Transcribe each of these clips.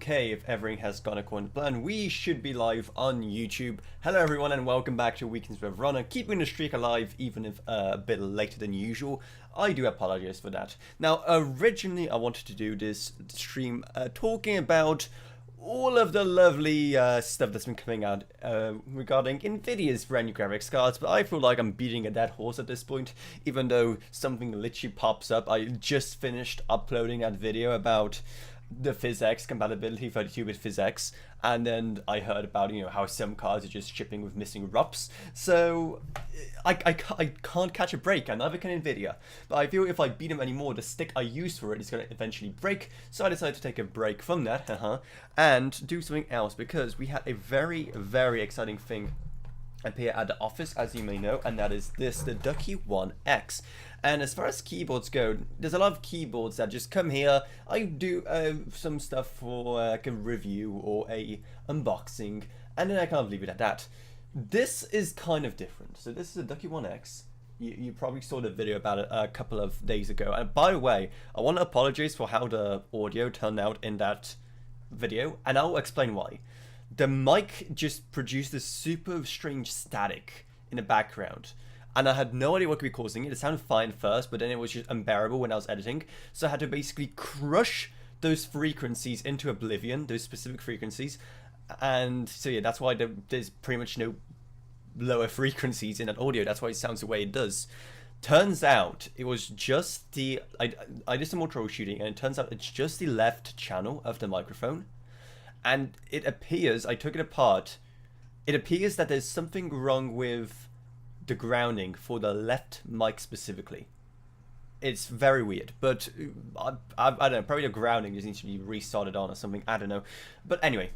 Okay, if everything has gone according to plan, we should be live on YouTube. Hello everyone and welcome back to Weekends with Avrona, keeping the streak alive even if a bit later than usual. I do apologize for that. Now, originally I wanted to do this stream talking about all of the lovely stuff that's been coming out regarding Nvidia's brand new graphics cards, but I feel like I'm beating a dead horse at this point, even though something literally pops up. I just finished uploading that video about the PhysX compatibility, 32-bit PhysX, and then I heard about, how some cards are just shipping with missing RUPs, so I can't catch a break, and neither can Nvidia. But I feel if I beat them anymore, the stick I used for it is going to eventually break, so I decided to take a break from that, and do something else, because we had a very, very exciting thing appear at the office, as you may know, and that is this, the Ducky One X. And as far as keyboards go, there's a lot of keyboards that just come here. I do some stuff for like a review or a unboxing, and then I kind of leave it at that. This is kind of different. So this is a Ducky One X. You probably saw the video about it a couple of days ago. And by the way, I want to apologize for how the audio turned out in that video, and I'll explain why. The mic just produced this super strange static in the background, and I had no idea what could be causing it. It sounded fine first, but then it was just unbearable when I was editing, so I had to basically crush those frequencies into oblivion, those specific frequencies, and so yeah, that's why there's pretty much no lower frequencies in that audio. That's why it sounds the way it does. Turns out it was just the I did some more troubleshooting, and it turns out it's just the left channel of the microphone. And it appears, I took it apart, it appears that there's something wrong with the grounding for the left mic specifically. It's very weird, but I don't know, probably the grounding just needs to be restarted on or something, I don't know. But anyway,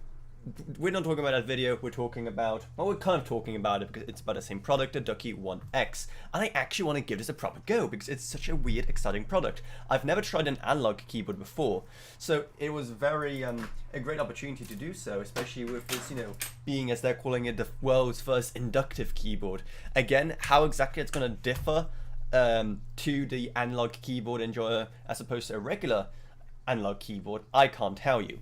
we're not talking about that video, we're talking about, well, we're kind of talking about it because it's about the same product, the Ducky One X. And I actually want to give this a proper go because it's such a weird, exciting product. I've never tried an analog keyboard before, so it was very, a great opportunity to do so, especially with this, being, as they're calling it, the world's first inductive keyboard. Again, how exactly it's going to differ to the analog keyboard enjoyer as opposed to a regular analog keyboard, I can't tell you.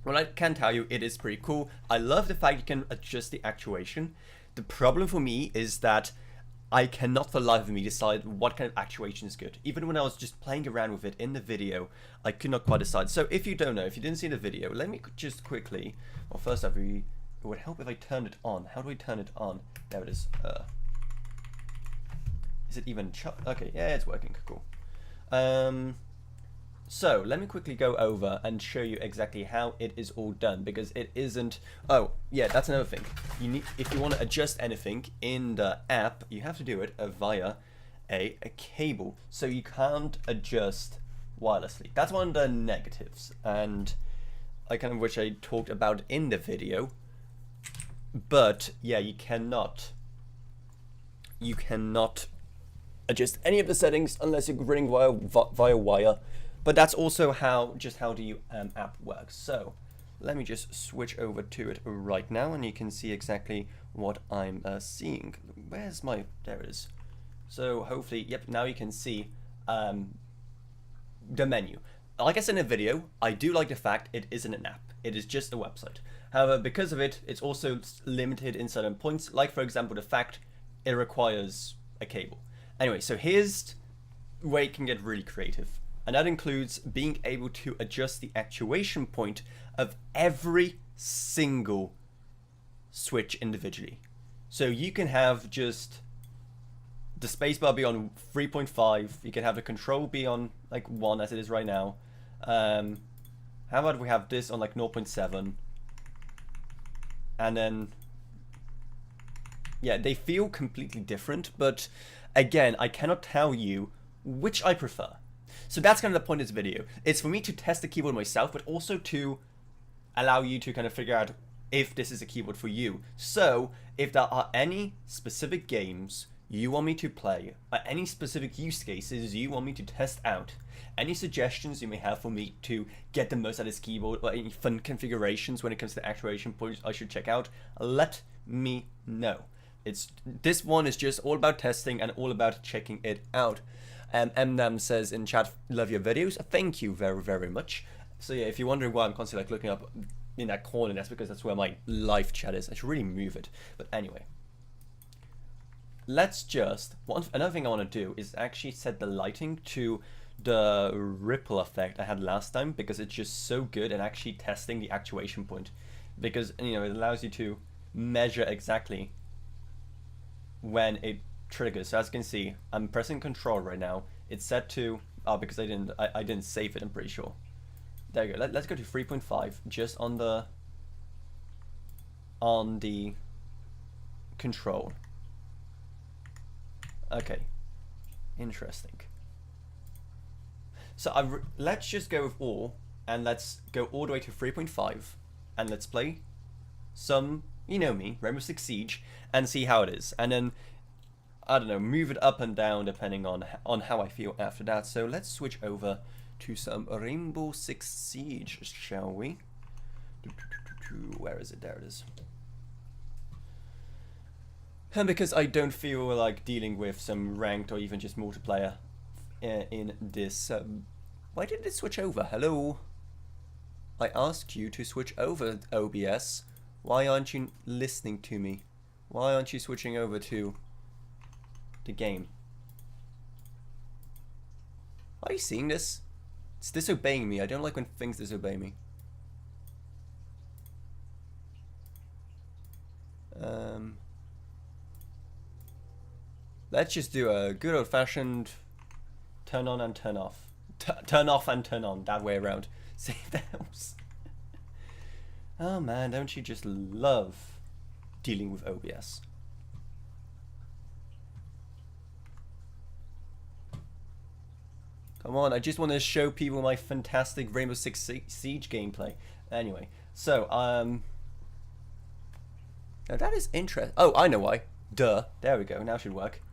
Well, I can tell you it is pretty cool. I love the fact you can adjust the actuation. The problem for me is that I cannot for the life of me decide what kind of actuation is good. Even when I was just playing around with it in the video, I could not quite decide. So if you don't know, if you didn't see the video, let me just quickly, well, first off, it would help if I turned it on. How do I turn it on? There it is. Is it even okay, yeah, it's working, cool. So let me quickly go over and show you exactly how it is all done, because it isn't. Oh yeah, that's another thing. You need, if you want to adjust anything in the app, you have to do it via a cable. So you can't adjust wirelessly. That's one of the negatives, and I kind of wish I talked about in the video. But yeah, you cannot adjust any of the settings unless you're running via wire. But that's also how the app works. So let me just switch over to it right now, and you can see exactly what I'm seeing. Where's my, there it is. So hopefully, yep, now you can see the menu. Like I said in the video, I do like the fact it isn't an app. It is just a website. However, because of it, it's also limited in certain points, like for example the fact it requires a cable. Anyway, so here's where you can get really creative. And that includes being able to adjust the actuation point of every single switch individually. So you can have just the spacebar be on 3.5, you can have the control be on like 1 as it is right now. How about we have this on like 0.7, and then yeah, they feel completely different, but again, I cannot tell you which I prefer. So that's kind of the point of this video. It's for me to test the keyboard myself, but also to allow you to kind of figure out if this is a keyboard for you. So if there are any specific games you want me to play, or any specific use cases you want me to test out, any suggestions you may have for me to get the most out of this keyboard, or any fun configurations when it comes to actuation points I should check out, let me know. This one is just all about testing and all about checking it out. Mnam says in chat, love your videos. Thank you very, very much. So yeah, if you're wondering why I'm constantly like looking up in that corner, that's because that's where my live chat is. I should really move it. But anyway, let's just another thing I want to do is actually set the lighting to the ripple effect I had last time, because it's just so good at actually testing the actuation point, because you know it allows you to measure exactly when it triggers. So as you can see, I'm pressing control right now. It's set to because I didn't save it, I'm pretty sure. There you go. Let's go to 3.5 just on the control. Okay, interesting. So let's just go with all, and let's go all the way to 3.5, and let's play some, you know me, Rainbow Six Siege, and see how it is. And then, I don't know, move it up and down depending on how I feel after that. So let's switch over to some Rainbow Six Siege, shall we? Where is it? There it is. And because I don't feel like dealing with some ranked or even just multiplayer in this, why did it switch over? Hello? I asked you to switch over, OBS. Why aren't you listening to me? Why aren't you switching over to the game? Are you seeing this? It's disobeying me. I don't like when things disobey me. Let's just do a good old-fashioned turn on and turn off. Turn off and turn on, that way around. Save the house. Oh man, don't you just love dealing with OBS? Come on, I just want to show people my fantastic Rainbow Six Siege gameplay. Anyway, so, now that is interesting. Oh, I know why. Duh. There we go, now it should work.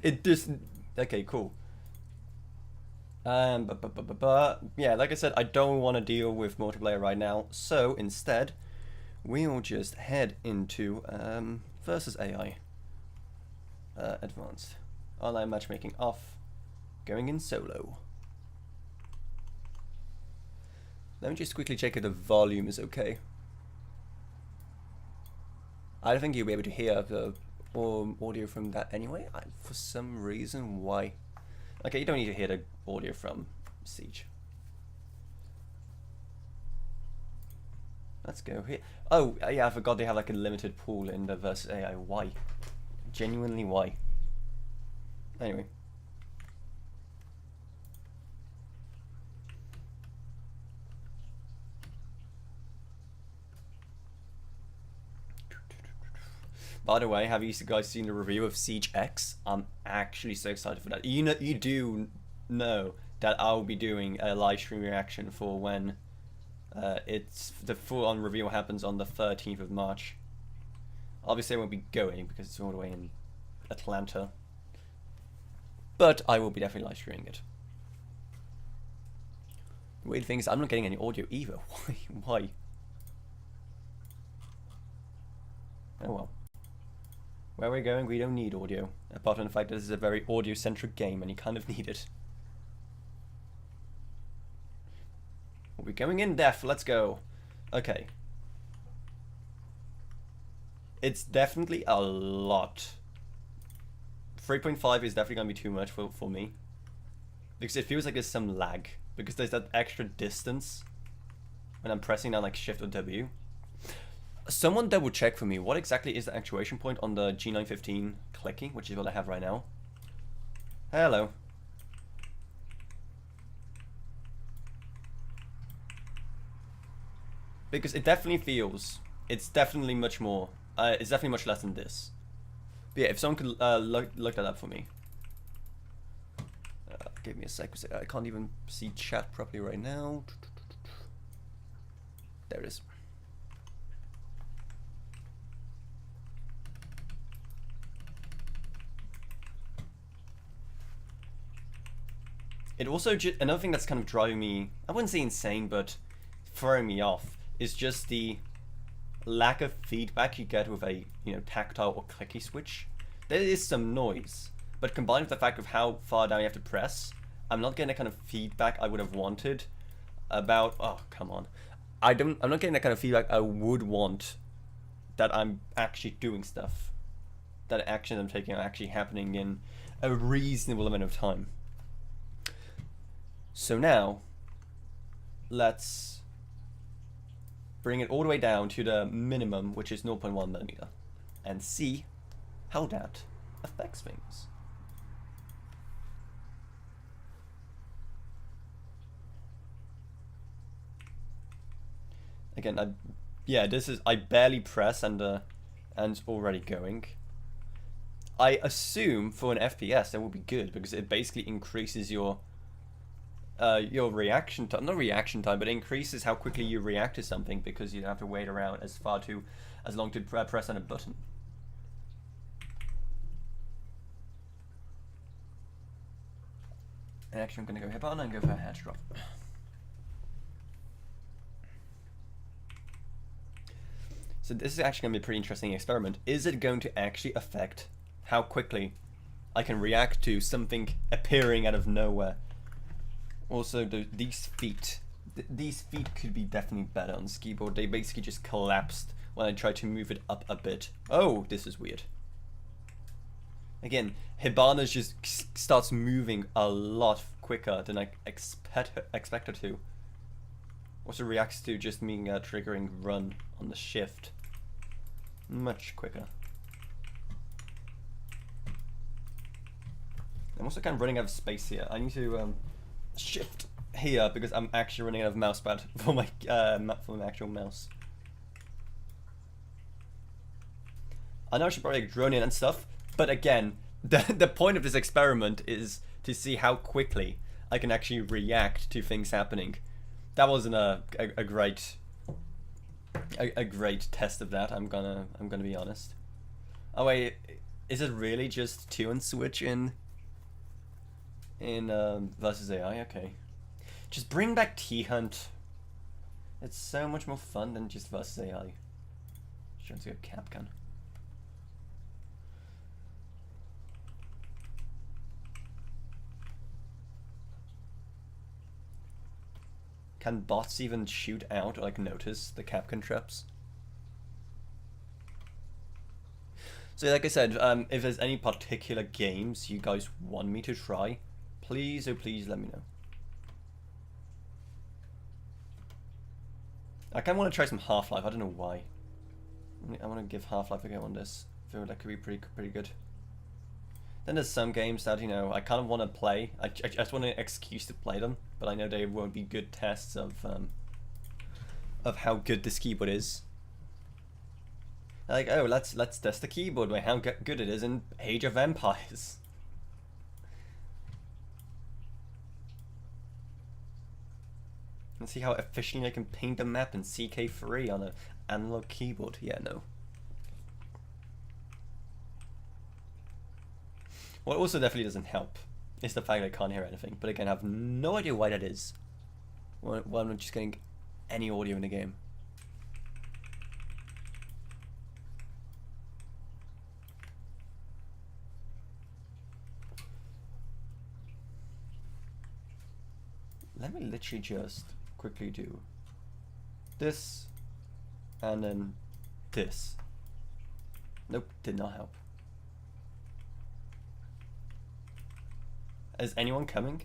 It just... Okay, cool. Yeah, like I said, I don't want to deal with multiplayer right now, so instead, we'll just head into versus AI. Advanced. Online matchmaking off. Going in solo. Let me just quickly check if the volume is okay. I don't think you'll be able to hear the audio from that anyway. For some reason, why? Okay, you don't need to hear the audio from Siege. Let's go here. Oh, yeah, I forgot they have like a limited pool in the versus AI. Why? Genuinely, why? Anyway. By the way, have you guys seen the review of Siege X? I'm actually so excited for that. You know, you do know that I'll be doing a live stream reaction for when it's the full-on reveal happens on the 13th of March. Obviously, I won't be going because it's all the way in Atlanta, but I will be definitely live streaming it. The weird thing is, I'm not getting any audio either. Why? Oh well. Where we're going, we don't need audio. Apart from the fact that this is a very audio-centric game and you kind of need it. We're going in depth, let's go. Okay. It's definitely a lot. 3.5 is definitely going to be too much for me. Because it feels like there's some lag. Because there's that extra distance when I'm pressing down like Shift or W. Someone double check for me, what exactly is the actuation point on the G915 clicking, which is what I have right now. Hello. Because it definitely feels, it's definitely much more, it's definitely much less than this. But yeah, if someone could look that up for me. Give me a sec, I can't even see chat properly right now. There it is. It also, another thing that's kind of driving me, I wouldn't say insane, but throwing me off, is just the lack of feedback you get with a, you know, tactile or clicky switch. There is some noise, but combined with the fact of how far down you have to press, I'm not getting the kind of feedback I would have wanted about, oh, come on. I'm not getting that kind of feedback I would want, that I'm actually doing stuff, that actions I'm taking are actually happening in a reasonable amount of time. So now, let's bring it all the way down to the minimum, which is 0.1 millimeter, and see how that affects things. Again, yeah, this is, I barely press and it's already going. I assume for an FPS that will be good, because it basically increases your reaction time, not reaction time, but increases how quickly you react to something, because you don't have to wait around as long to press on a button. And actually, I'm going to go hip on and go for a hatch drop. So this is actually going to be a pretty interesting experiment. Is it going to actually affect how quickly I can react to something appearing out of nowhere? Also, these feet could be definitely better on this keyboard. They basically just collapsed when I tried to move it up a bit. Oh, this is weird. Again, Hibana's just starts moving a lot quicker than I expect her to. Also reacts to just me triggering run on the shift much quicker. I'm also kind of running out of space here. I need to shift here because I'm actually running out of mouse pad for my actual mouse. I know I should probably drone in and stuff, but again, the point of this experiment is to see how quickly I can actually react to things happening. That wasn't a great test of that. I'm gonna be honest. Oh wait, is it really just 2 and switch in versus AI? Okay, just bring back T-Hunt. It's so much more fun than just versus AI. Trying to go Capcan. Can bots even shoot out or like notice the Capcan traps? So like I said, if there's any particular games you guys want me to try, please, oh please let me know. I kind of want to try some Half-Life. I don't know why. I want to give Half-Life a go on this. I feel like that could be pretty good. Then there's some games that, you know, I kind of want to play. I just want an excuse to play them, but I know they won't be good tests of how good this keyboard is. Like, oh, let's test the keyboard by how good it is in Age of Empires. Let's see how efficiently I can paint a map in CK3 on an analog keyboard. Yeah, no. What also definitely doesn't help is the fact that I can't hear anything. But again, I have no idea why that is. Why I'm not just getting any audio in the game. Let me literally just quickly do this and then this. Nope, did not help. Is anyone coming?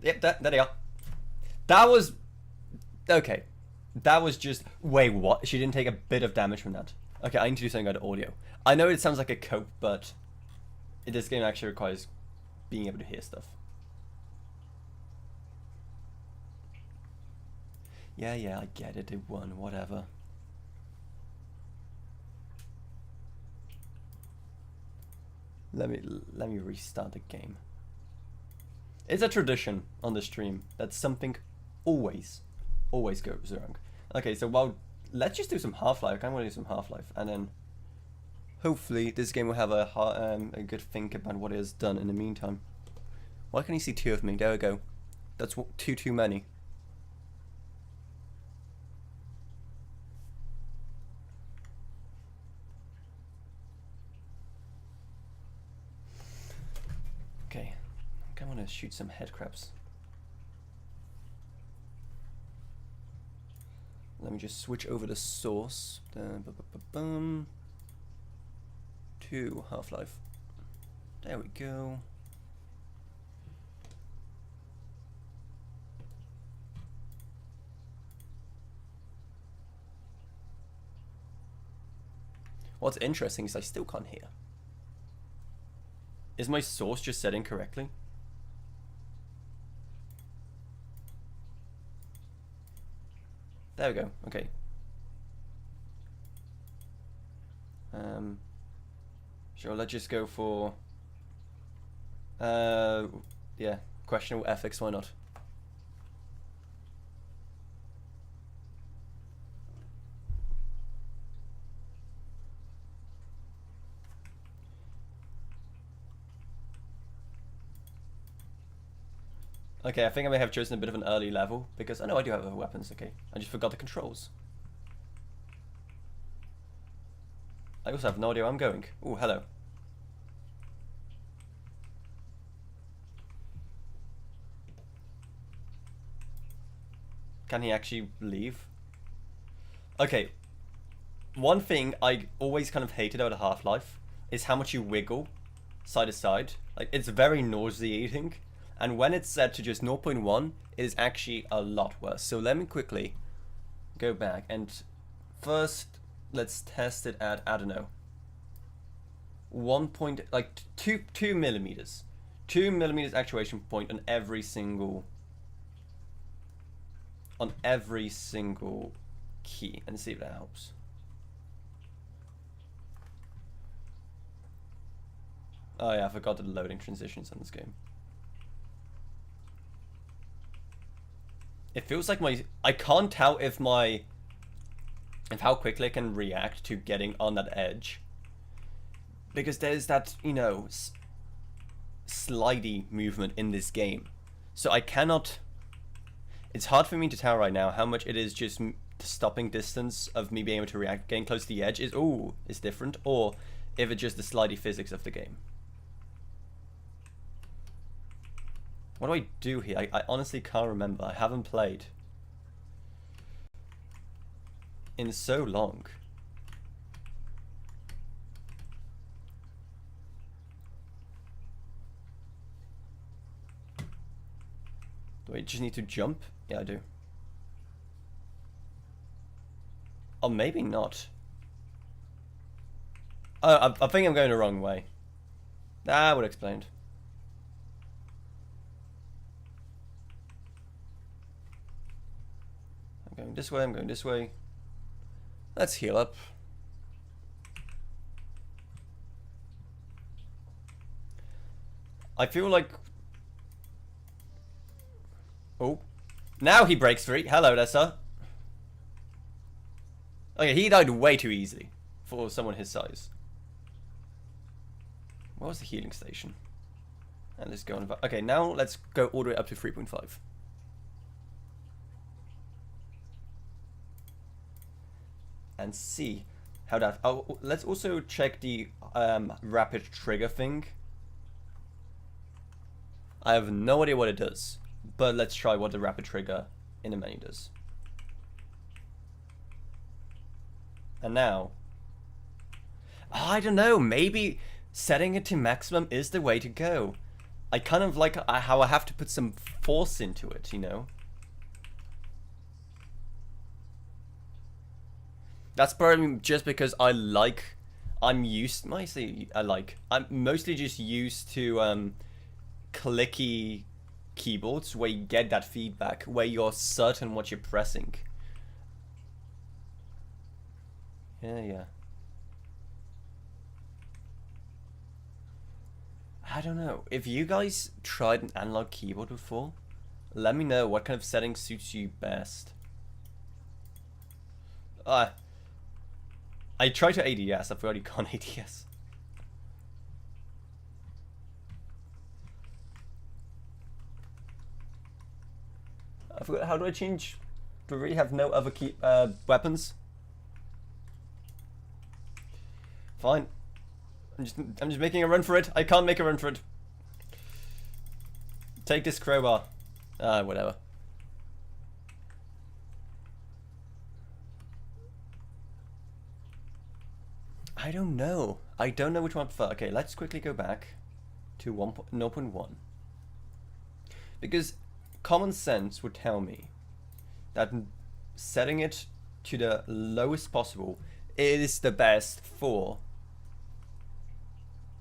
Yep, there they are. That was... Okay. That was just... Wait, what? She didn't take a bit of damage from that. Okay, I need to do something about audio. I know it sounds like a cope, but this game actually requires being able to hear stuff. Yeah, I get it. It won. Whatever. Let me restart the game. It's a tradition on the stream that something always goes wrong. Okay, so let's just do some Half-Life. I kind of want to do some Half-Life, and then hopefully this game will have a good think about what it has done in the meantime. Why can't you see 2 of me? There we go. That's too many. Okay, I want to shoot some head crabs. Let me just switch over the source. To Half-Life. There we go. What's interesting is I still can't hear. Is my source just set incorrectly? There we go. Okay. Sure, let's just go for yeah, questionable ethics, why not? Okay, I think I may have chosen a bit of an early level, because I know I do have other weapons, okay. I just forgot the controls. I also have no idea where I'm going. Ooh, hello. Can he actually leave? Okay. One thing I always kind of hated about Half-Life is how much you wiggle side to side. Like, it's very nauseating. And when it's set to just 0.1, it is actually a lot worse. So let me quickly go back and first let's test it at, I don't know, 2 millimeters. 2 millimeters actuation point on every single key, and see if that helps. Oh yeah, I forgot the loading transitions on this game. It feels like I can't tell if how quickly I can react to getting on that edge, because there's that, you know, slidey movement in this game, so I cannot. It's hard for me to tell right now how much it is just the stopping distance of me being able to react, getting close to the edge is different, or if it's just the slidey physics of the game. What do I do here? I honestly can't remember. I haven't played in so long. Do I just need to jump? Yeah, I do. Oh, maybe not. Oh, I think I'm going the wrong way. That would explain. I'm going this way, I'm going this way. Let's heal up. I feel like... Oh. Now he breaks free. Hello there, sir. Okay, he died way too easily for someone his size. What was the healing station? And let's go on. Okay, now let's go all the way up to 3.5. And see how that... Oh, let's also check the rapid trigger thing. I have no idea what it does, but let's try what the rapid trigger in the menu does. And now... I don't know, maybe setting it to maximum is the way to go. I kind of like how I have to put some force into it, you know? That's probably just because I'm mostly just used to clicky keyboards where you get that feedback, where you're certain what you're pressing. Yeah. I don't know. If you guys tried an analog keyboard before, let me know what kind of setting suits you best. I tried to ADS, I've already gone ADS. I forgot, how do I change? Do I really have no other weapons? Fine. I'm just making a run for it. I can't make a run for it. Take this crowbar. Whatever. I don't know. I don't know which one I prefer. Okay, let's quickly go back to 0.1. Because common sense would tell me that setting it to the lowest possible is the best for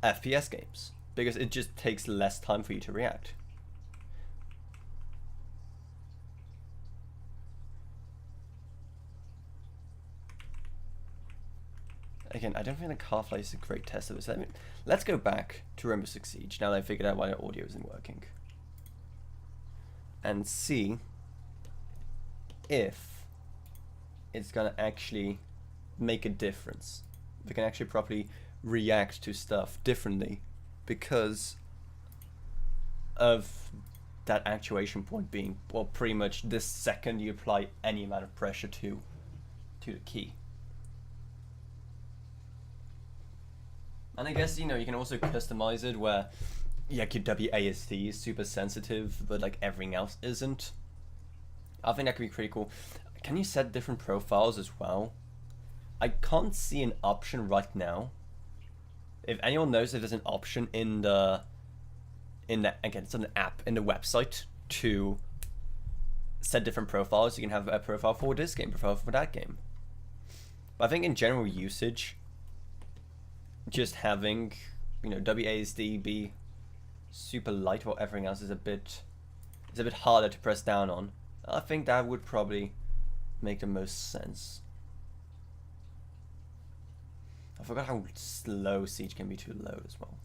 FPS games. Because it just takes less time for you to react. Again, I don't think the Half-Life is a great test of this. Let's go back to Rainbow Six Siege now that I figured out why the audio isn't working. And see if it's gonna actually make a difference. If it can actually properly react to stuff differently because of that actuation point being, well, pretty much the second you apply any amount of pressure to the key. And I guess, you know, you can also customize it where, yeah, your WASD is super sensitive, but like everything else isn't. I think that could be pretty cool. Can you set different profiles as well? I can't see an option right now. If anyone knows if there's an option in the again, it's an app in the website to set different profiles. You can have a profile for this game, profile for that game. But I think in general usage, just having, you know, WASD be super light while everything else is a bit harder to press down on. I think that would probably make the most sense. I forgot how slow Siege can be to load as well.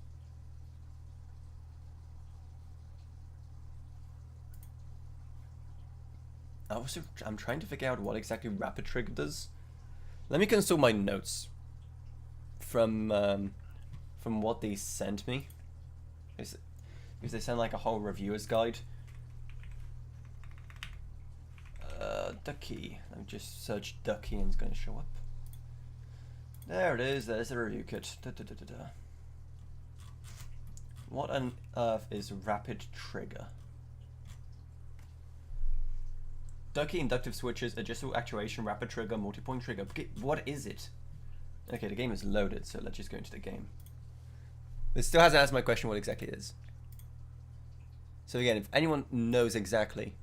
I'm trying to figure out what exactly rapid trigger does. Let me consult my notes from what they sent me, because they sent like a whole reviewer's guide. Ducky. Let me just search Ducky and it's going to show up. There it is. There's the review kit. What on earth is rapid trigger? Ducky inductive switches, adjustable actuation, rapid trigger, multi-point trigger. What is it? Okay, the game is loaded, so let's just go into the game. This still hasn't answered my question what exactly it is. So again, if anyone knows exactly,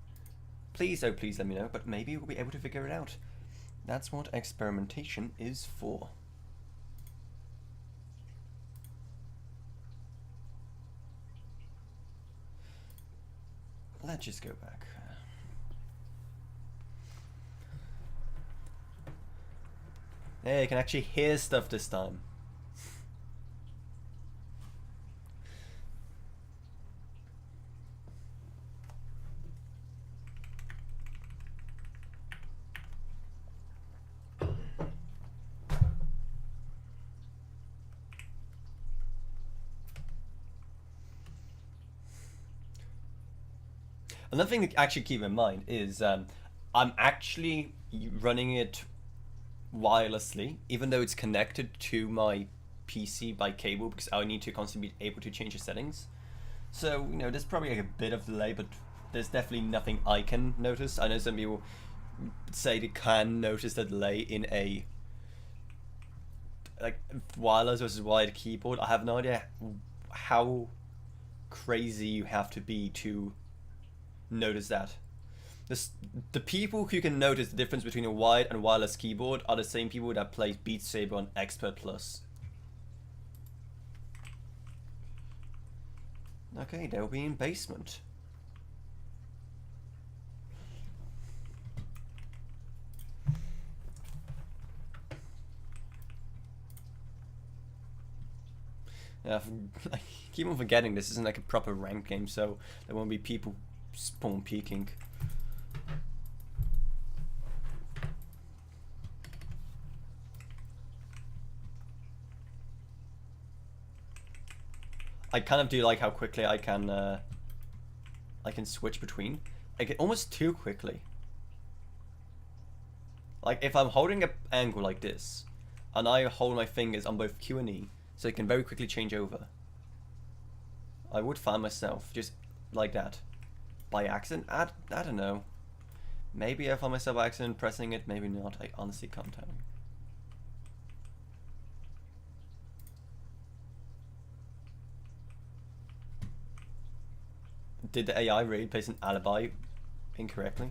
please, oh please let me know, but maybe we'll be able to figure it out. That's what experimentation is for. Let's just go back. Hey, you can actually hear stuff this time. Another thing to actually keep in mind is I'm actually running it wirelessly, even though it's connected to my PC by cable, because I need to constantly be able to change the settings. So, you know, there's probably like a bit of delay, but there's definitely nothing I can notice. I know some people say they can notice the delay in a like wireless versus wired keyboard. I have no idea how crazy you have to be to notice that. The people who can notice the difference between a wired and wireless keyboard are the same people that play Beat Saber on Expert Plus. Okay, they'll be in basement. Yeah, I keep on forgetting this isn't like a proper ranked game, so there won't be people spawn peeking. I kind of do like how quickly I can switch between. Like almost too quickly. Like if I'm holding an angle like this, and I hold my fingers on both Q and E, so it can very quickly change over. I would find myself just like that. By accident? I don't know. Maybe I found myself by accident pressing it, maybe not. I honestly can't tell. Did the AI really place an alibi incorrectly?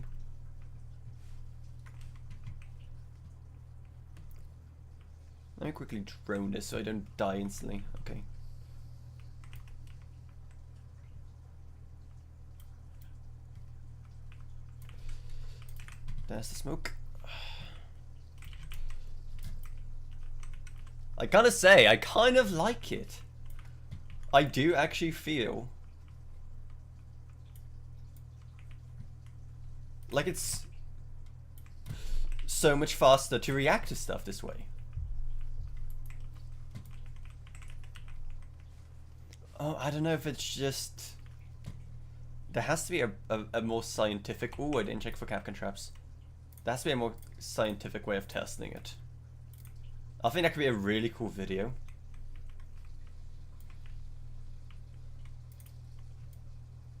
Let me quickly drone this so I don't die instantly. Okay. There's the smoke. I gotta say, I kind of like it. I do actually feel like it's so much faster to react to stuff this way. Oh, I don't know if it's just... There has to be a more scientific... Ooh, I didn't check for Capcan traps. There has to be a more scientific way of testing it. I think that could be a really cool video.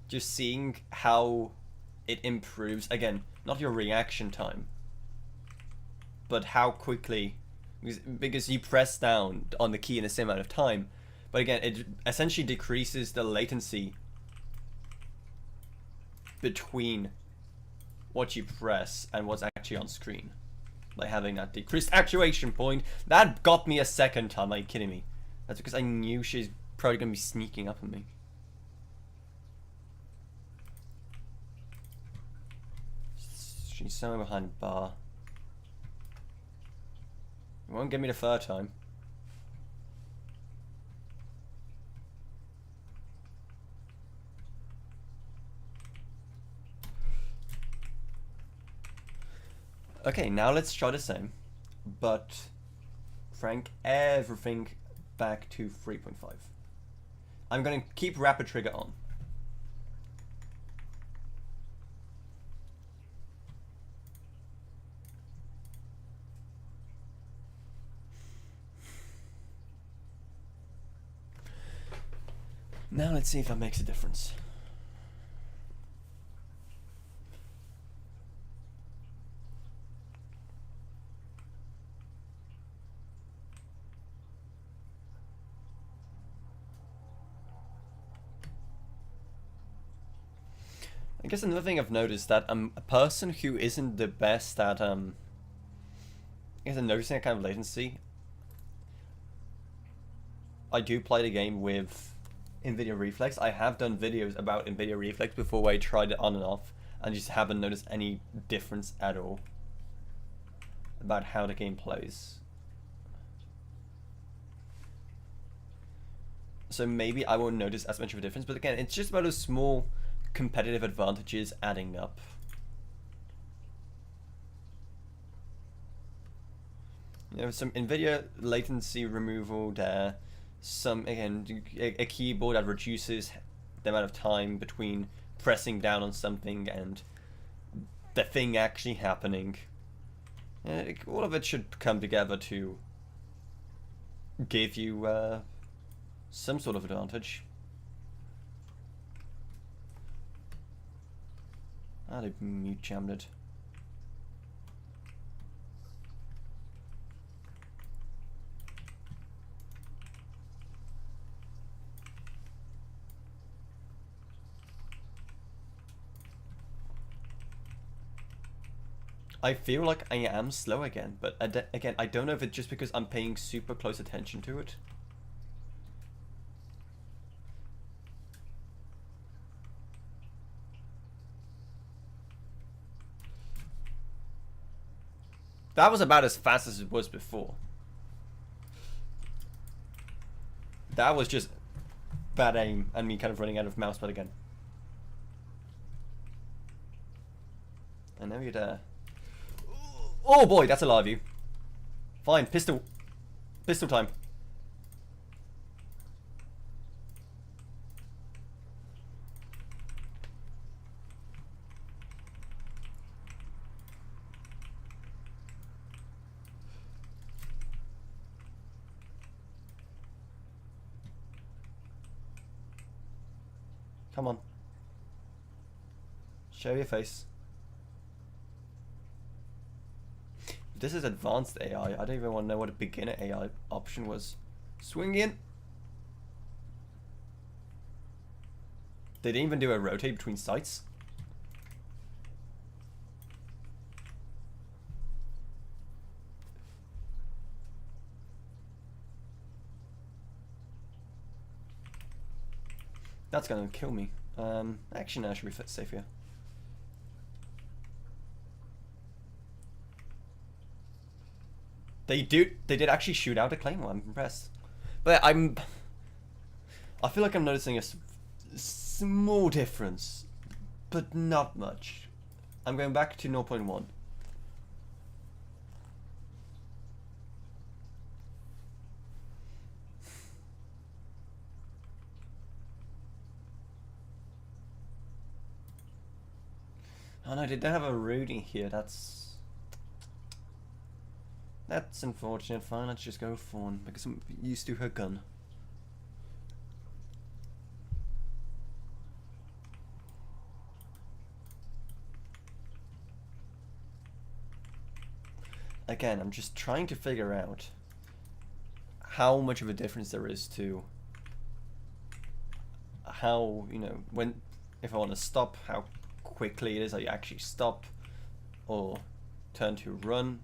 Just seeing how it improves, again, not your reaction time, but how quickly, because you press down on the key in the same amount of time, but again, it essentially decreases the latency between what you press and what's actually on screen. By having that decreased actuation point. That got me a second time, are you kidding me? That's because I knew she's probably going to be sneaking up on me. She's somewhere behind the bar. It won't get me the third time. Okay, now let's try the same, but crank everything back to 3.5. I'm going to keep rapid trigger on. Now let's see if that makes a difference. I guess another thing I've noticed that I'm a person who isn't the best at I guess I'm noticing a kind of latency. I do play the game with NVIDIA Reflex. I have done videos about NVIDIA Reflex before where I tried it on and off and just haven't noticed any difference at all about how the game plays. So maybe I won't notice as much of a difference, but again, it's just about those small competitive advantages adding up. You know, some NVIDIA latency removal there, some, again, a keyboard that reduces the amount of time between pressing down on something and the thing actually happening. All of it should come together to give you some sort of advantage. Ah, they mute jammed it. I feel like I am slow again, but again, I don't know if it's just because I'm paying super close attention to it. That was about as fast as it was before. That was just bad aim and me kind of running out of mousepad again. And now you're there. Oh boy, that's a live view. Fine, pistol. Pistol time. Come on. Show your face. This is advanced AI. I don't even want to know what a beginner AI option was. Swing in. They didn't even do a rotate between sites. That's gonna kill me. Actually, no, I should be safe here. They did actually shoot out a Claymore. I'm impressed. But I feel like I'm noticing a small difference, but not much. I'm going back to 0.1. Oh no, they don't have a Rudy here. That's unfortunate. Fine, let's just go Fawn because I'm used to her gun. Again, I'm just trying to figure out how much of a difference there is to how, you know, when, if I want to stop, how quickly it is I actually stop or turn to run.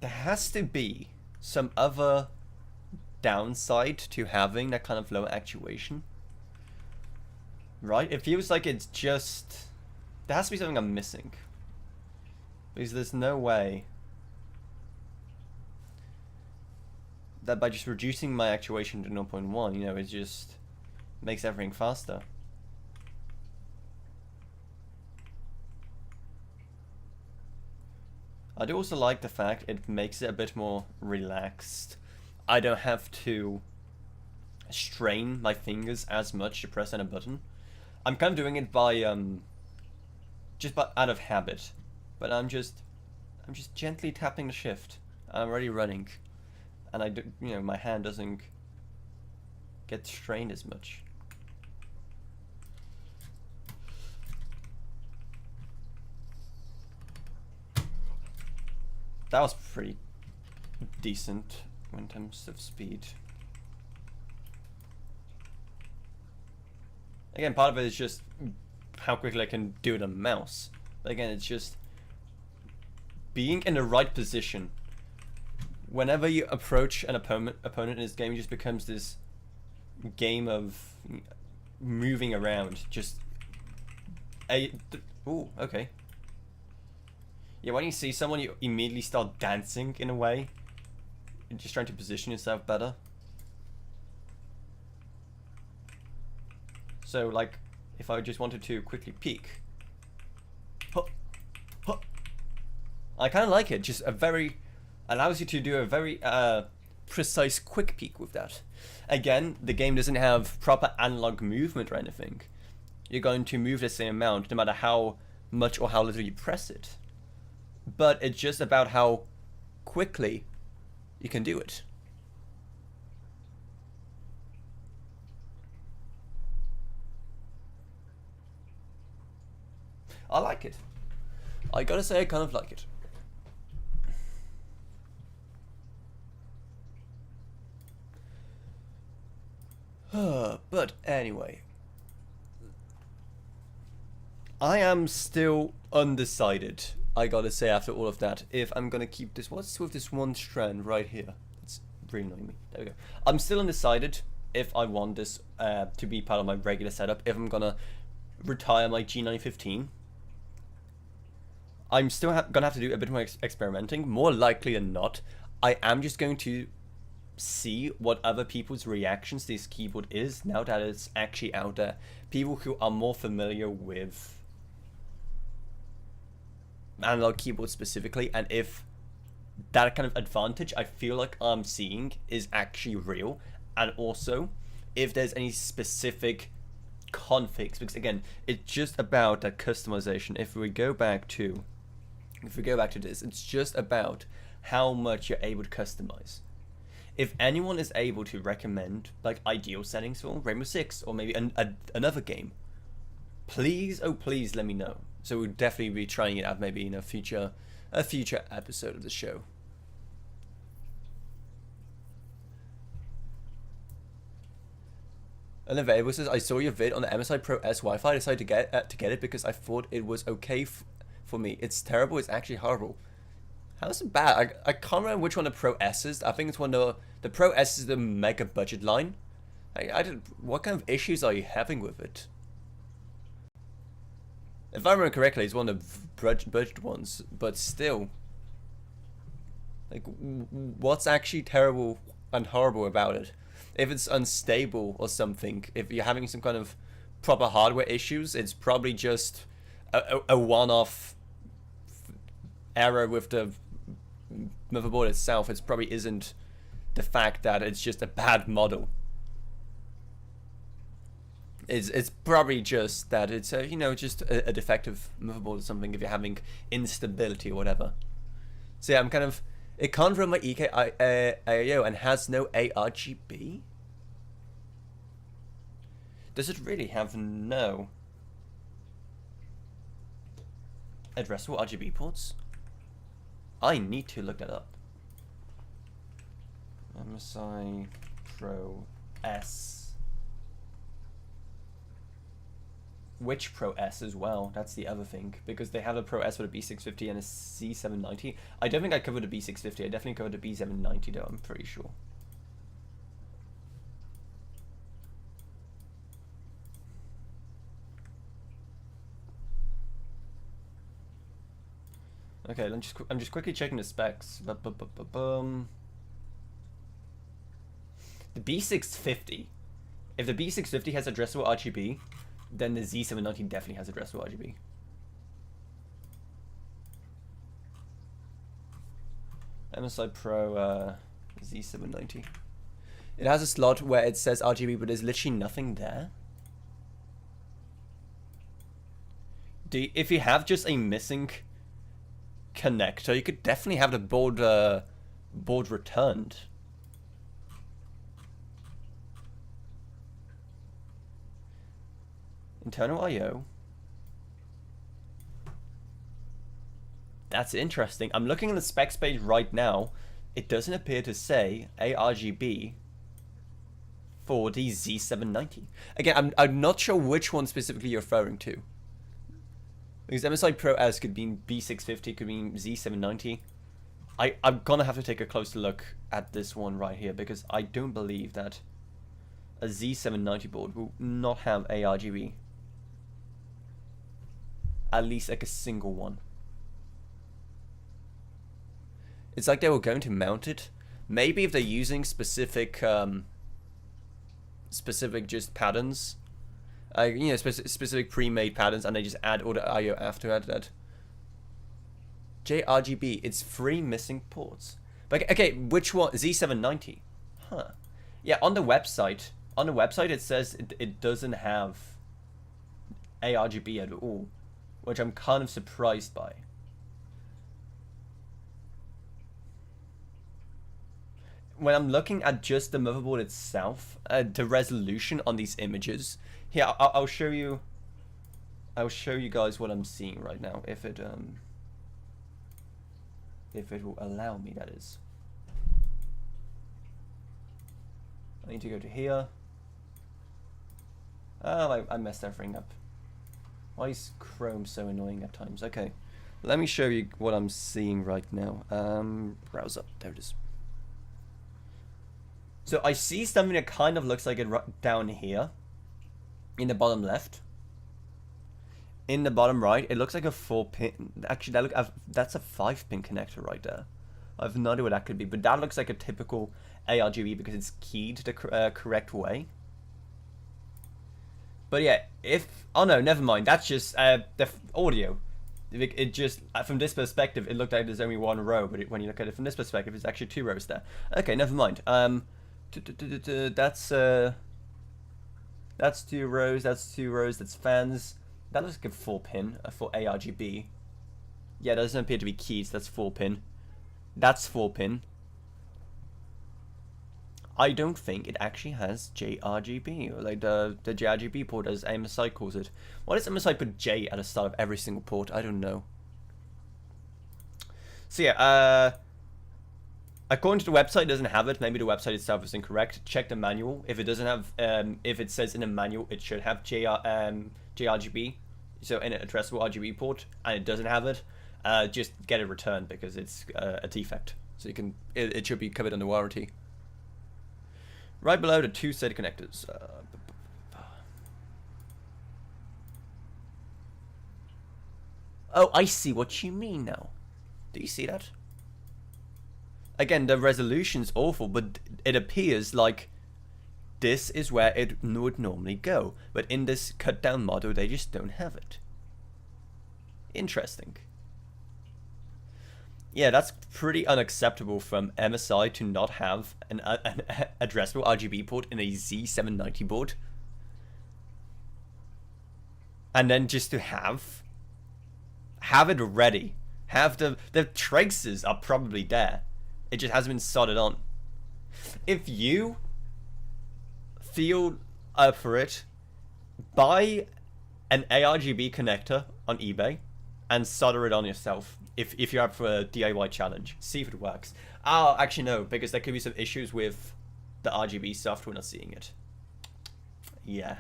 There has to be some other downside to having that kind of low actuation, right? It feels like it's just, there has to be something I'm missing, because there's no way that by just reducing my actuation to 0.1, you know, it just makes everything faster. I do also like the fact it makes it a bit more relaxed. I don't have to strain my fingers as much to press on a button. I'm kind of doing it by just by out of habit, but I'm just gently tapping the shift. I'm already running, and I do, you know, my hand doesn't get strained as much. That was pretty decent in terms of speed. Again, part of it is just how quickly I can do it on mouse. But again, it's just being in the right position. Whenever you approach an opponent in this game, it just becomes this game of moving around. Just ooh, okay. Yeah, when you see someone, you immediately start dancing in a way. You're just trying to position yourself better. So, like, if I just wanted to quickly peek. Huh, huh. I kind of like it. Just a very, allows you to do a very precise quick peek with that. Again, the game doesn't have proper analog movement or anything. You're going to move the same amount no matter how much or how little you press it. But it's just about how quickly you can do it. I like it. I gotta say, I kind of like it. But anyway, I am still undecided, I gotta say, after all of that, if I'm gonna keep this. What's with this one strand right here? It's really annoying me. There we go. I'm still undecided if I want this to be part of my regular setup, if I'm gonna retire my G915. I'm still gonna have to do a bit more experimenting. More likely than not, I am just going to see what other people's reactions to this keyboard is now that it's actually out there. People who are more familiar with analog keyboards specifically, and if that kind of advantage I feel like I'm seeing is actually real, and also if there's any specific configs, because again, it's just about that customization. If we go back to this, it's just about how much you're able to customize. If anyone is able to recommend like ideal settings for Rainbow Six or maybe another game, please, oh please, let me know. So we'll definitely be trying it out maybe in a future episode of the show. Unavailable says, I saw your vid on the MSI Pro S Wi-Fi. I decided to get it because I thought it was okay for me. It's terrible. It's actually horrible. How is it bad? I can't remember which one the Pro S is. I think it's one of the Pro S is the mega budget line. What kind of issues are you having with it? If I remember correctly, it's one of the budget ones, but still. Like, what's actually terrible and horrible about it? If it's unstable or something, if you're having some kind of proper hardware issues, it's probably just a one-off error with the motherboard itself. It probably isn't the fact that it's just a bad model. It's probably just that it's just a defective motherboard or something if you're having instability or whatever. So yeah, I'm kind of... It can't run my EK-IO and has no ARGB? Does it really have no addressable RGB ports? I need to look that up. MSI Pro S. Which Pro S as well? That's the other thing, because they have a Pro S with a B650 and a C790. I don't think I covered a B650. I definitely covered a B790 though, I'm pretty sure. Okay, I'm just quickly checking the specs. The B650. If the B650 has addressable RGB, then the Z790 definitely has addressable RGB. MSI Pro Z790. It has a slot where it says RGB, but there's literally nothing there. If you have just a missing connector, you could definitely have the board returned. Internal I/O. That's interesting. I'm looking at the specs page right now. It doesn't appear to say ARGB for the Z790. Again, I'm not sure which one specifically you're referring to. Because MSI Pro S could be B650, could be Z790. I'm gonna have to take a closer look at this one right here, because I don't believe that a Z790 board will not have ARGB. At least like a single one. It's like they were going to mount it. Maybe if they're using specific just patterns, specific pre-made patterns, and they just add all the I/O after that. JRGB, it's 3 missing ports. But okay, which one? Z790. Huh. Yeah, on the website it says it doesn't have ARGB at all, which I'm kind of surprised by. When I'm looking at just the motherboard itself, the resolution on these images, here I'll show you. I'll show you guys what I'm seeing right now, if it will allow me, that is. I need to go to here. Oh, I messed everything up. Why is Chrome so annoying at times? Okay, let me show you what I'm seeing right now. Browse up, there it is. So I see something that kind of looks like it down here, in the bottom left. In the bottom right, it looks like a 4-pin. Actually, that's a 5-pin connector right there. I have no idea what that could be, but that looks like a typical ARGB because it's keyed the correct way. But yeah, oh no, never mind. That's just the audio. It just, from this perspective, it looked like there's only 1 row, but when you look at it from this perspective, it's actually 2 rows there. Okay, never mind. That's 2 rows. That's 2 rows. That's fans. That looks like a 4-pin for ARGB. Yeah, it doesn't appear to be keys. That's 4-pin. That's 4-pin. I don't think it actually has JRGB, or like the JRGB port as MSI calls it. Why does MSI put J at the start of every single port? I don't know. So yeah, According to the website, it doesn't have it. Maybe the website itself is incorrect. Check the manual. If it doesn't have, if it says in the manual, it should have JRGB, so an addressable RGB port, and it doesn't have it, just get it returned because it's a defect. So you can, it should be covered under warranty. Right below the two SATA connectors. Oh, I see what you mean now. Do you see that? Again, the resolution's awful, but it appears like this is where it would normally go. But in this cut down model, they just don't have it. Interesting. Yeah, that's pretty unacceptable from MSI to not have an addressable RGB port in a Z790 board. And then just to have it ready. Have the traces are probably there. It just hasn't been soldered on. If you feel up for it, buy an ARGB connector on eBay and solder it on yourself. If you're up for a DIY challenge, see if it works. Oh, actually no, because there could be some issues with the RGB software not seeing it. Yeah.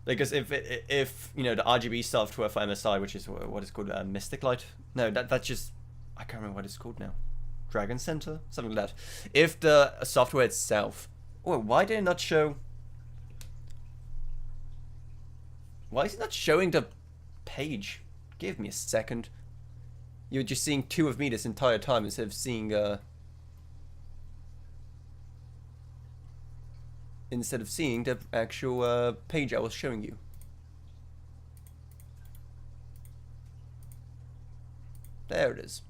Because if you know the RGB software for MSI, which is what is called Mystic Light, no, that's just, I can't remember what it's called now. Dragon Center, something like that. If the software itself, oh, why did it not show? Why is it not showing the page? Give me a second. You're just seeing two of me this entire time instead of seeing the actual page I was showing you. There it is.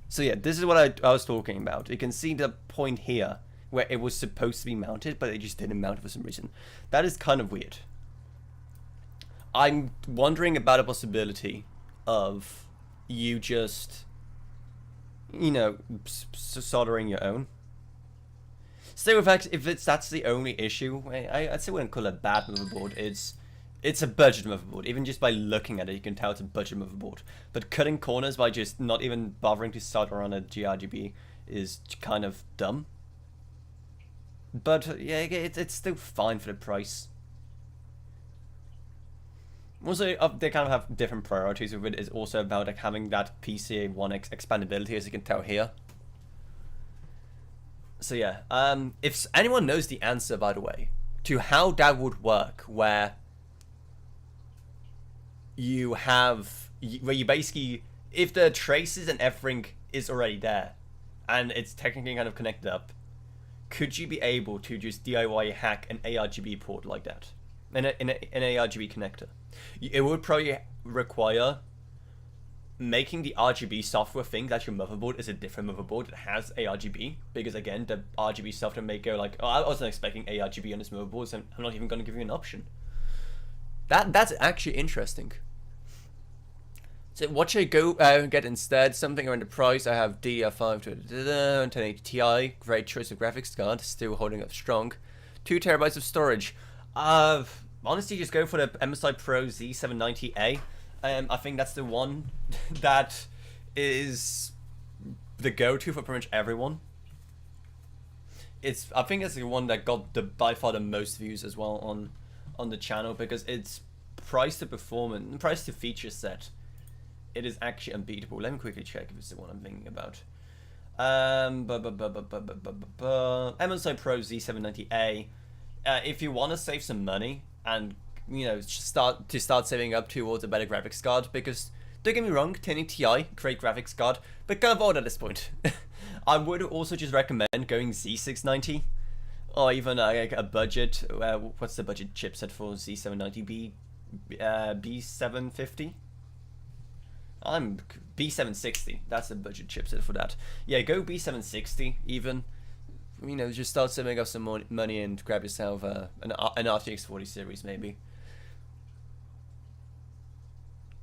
So yeah, this is what I was talking about. You can see the point here where it was supposed to be mounted, but it just didn't mount for some reason. That is kind of weird. I'm wondering about a possibility of you just, you know, soldering your own. So if that's the only issue, I'd say I wouldn't call it a bad motherboard. It's a budget motherboard. Even just by looking at it, you can tell it's a budget motherboard. But cutting corners by just not even bothering to solder on a gRGB is kind of dumb. But yeah, it's still fine for the price. Also, they kind of have different priorities with it. It's also about like having that PCA One X expandability, as you can tell here. So yeah, if anyone knows the answer, by the way, to how that would work, where you basically, if the traces and everything is already there, and it's technically kind of connected up, could you be able to just DIY hack an ARGB port like that? An ARGB connector? It would probably require making the RGB software think that your motherboard is a different motherboard that has ARGB, because again, the RGB software may go like, oh, I wasn't expecting ARGB on this motherboard, so I'm not even going to give you an option. That's actually interesting. So what should I go get instead? Something around the price. I have DDR5 1080 Ti, great choice of graphics card, still holding up strong. 2 terabytes of storage. Honestly, just go for the MSI Pro Z790A. I think that's the one that is the go-to for pretty much everyone. I think it's the one that got by far the most views as well on the channel, because it's price to performance, price to feature set. It is actually unbeatable. Let me quickly check if it's the one I'm thinking about. MSI Pro Z790A. If you want to save some money and, you know, start saving up towards a better graphics card, because don't get me wrong, 1080 Ti, great graphics card, but kind of old at this point. I would also just recommend going Z690, or even like a budget. What's the budget chipset for Z790? B750. I'm B760. That's the budget chipset for that. Yeah, go B760 even. You know, just start saving up some more money and grab yourself an RTX 40 series maybe.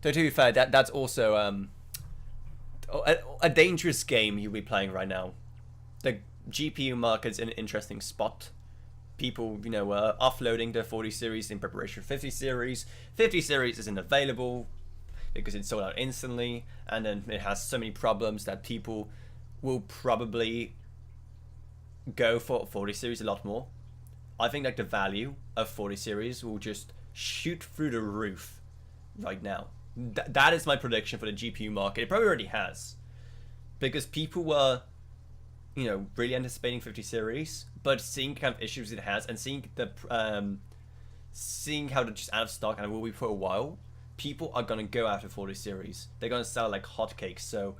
So to be fair, that's also a dangerous game you'll be playing right now. The GPU market's in an interesting spot. People, you know, offloading their 40 series in preparation for 50 series. 50 series isn't available. because it's sold out instantly, and then it has so many problems that people will probably go for 40 series a lot more. I think like the value of 40 series will just shoot through the roof right now. That is my prediction for the GPU market. It probably already has, because people were, you know, really anticipating 50 series, but seeing kind of issues it has, and seeing how they're just out of stock and it will be for a while, people are gonna go after 40 series. They're gonna sell like hotcakes. So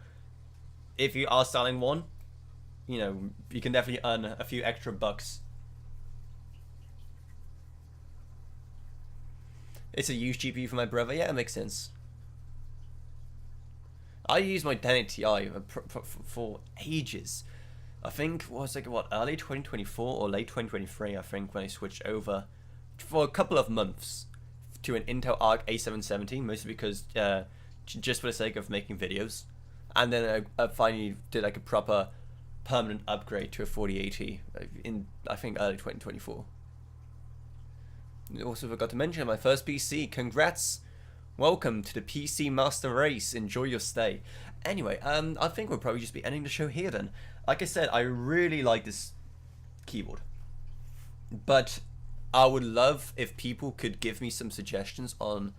if you are selling one, you know, you can definitely earn a few extra bucks. It's a used GPU for my brother. Yeah, it makes sense. I used my 1080 Ti for ages. I think it was like what, early 2024 or late 2023. I think when I switched over for a couple of months to an Intel Arc A770, mostly because just for the sake of making videos, and then I finally did like a proper permanent upgrade to a 4080 in I think early 2024. Also forgot to mention my first PC. Congrats. Welcome to the PC Master Race. Enjoy your stay. Anyway, I think we'll probably just be ending the show here then. Like I said, I really like this keyboard, but I would love if people could give me some suggestions on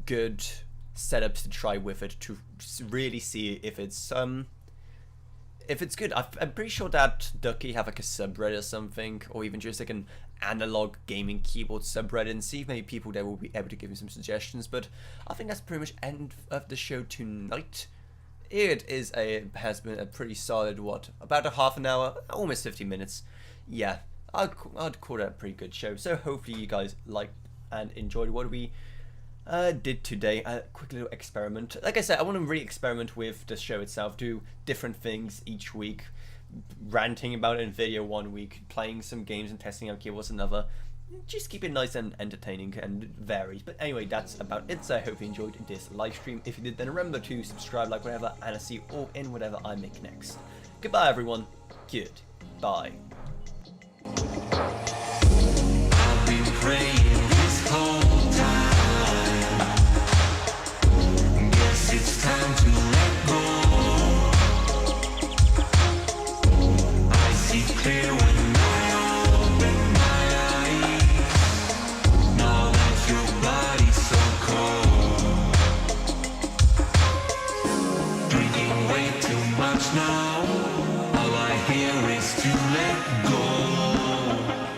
good setups to try with it to really see if it's good. I'm pretty sure that Ducky have like a subreddit or something, or even just like an analog gaming keyboard subreddit, and see if maybe people there will be able to give me some suggestions. But I think that's pretty much end of the show tonight. Has been a pretty solid, what, about a half an hour, almost 50 minutes. Yeah, I'd call that a pretty good show. So hopefully you guys liked and enjoyed what we did today. A quick little experiment. Like I said, I want to really experiment with the show itself, do different things each week, ranting about it in video one week, playing some games and testing out keyboards another. Just keep it nice and entertaining and varied. But anyway, that's about it. So I hope you enjoyed this live stream. If you did, then remember to subscribe, like, whatever, and I'll see you all in whatever I make next. Goodbye, everyone. Goodbye.